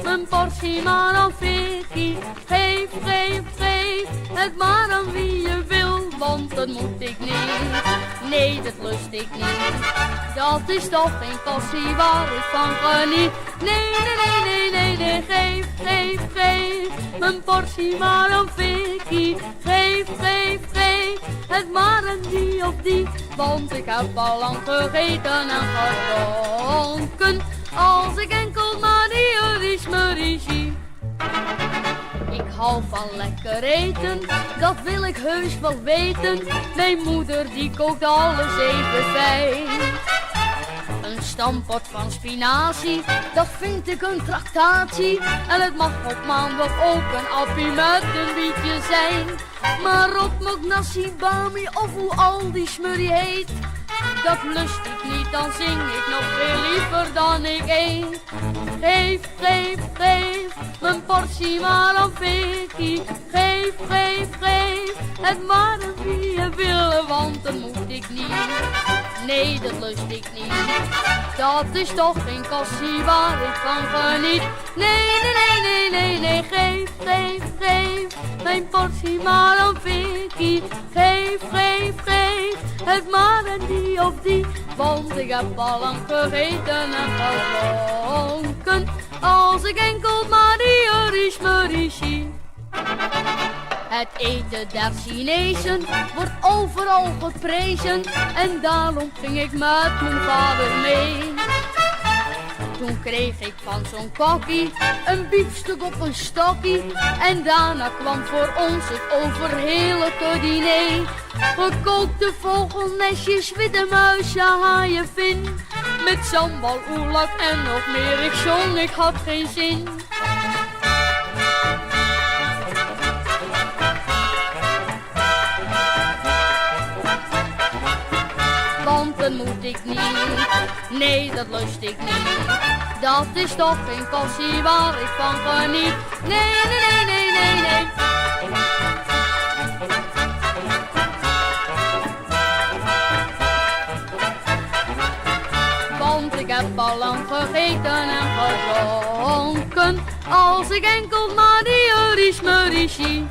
mijn portie maar aan Vicky. Geef, geef, geef het maar aan wie je wil, want dat moet ik niet. Nee, dat lust ik niet. Dat is toch geen passie waar ik van geniet. Nee, nee, nee, nee, nee, nee. Geef, geef, geef mijn portie maar aan Vicky. Geef, geef, geef het maar aan die of die, want ik heb al lang gegeten en gedronken. Als ik enkel maar die Irish zie. Ik hou van lekker eten, dat wil ik heus wel weten. Mijn moeder die kookt alles even fijn. Een stampot van spinazie, dat vind ik een tractatie. En het mag op maandag ook een appie met een bietje zijn. Maar op nasi bami of hoe al die smurrie heet, dat lust ik niet, dan zing ik nog veel liever dan ik eet. Geef, geef, geef mijn portie maar aan Vicky. Geef, geef, geef het maar aan wie je wil, want dat moet ik niet. Nee, dat lust ik niet. Dat is toch geen kassie waar ik van geniet. Nee, nee, nee, nee, nee, nee. Geef, geef, geef mijn portie maar aan Vicky. Geef, geef, geef het maar aan die of die, want ik heb al lang gegeten en gedronken. Als ik enkel maar die Irish zie. Het eten der Chinezen wordt overal geprezen en daarom ging ik met mijn vader mee. Toen kreeg ik van zo'n kokkie een biefstuk op een stokkie en daarna kwam voor ons het overheerlijke diner. Gekookte vogelnestjes, witte muisje, haaienvin, met sambal, oerlak en nog meer. Ik zong, ik had geen zin. Want dat moet ik niet, nee dat lust ik niet. Dat is toch geen passie waar ik van geniet. Nee, nee, nee, nee, nee, nee. Want ik heb al lang gegeten en gedronken. Als ik enkel maar die Irish zie.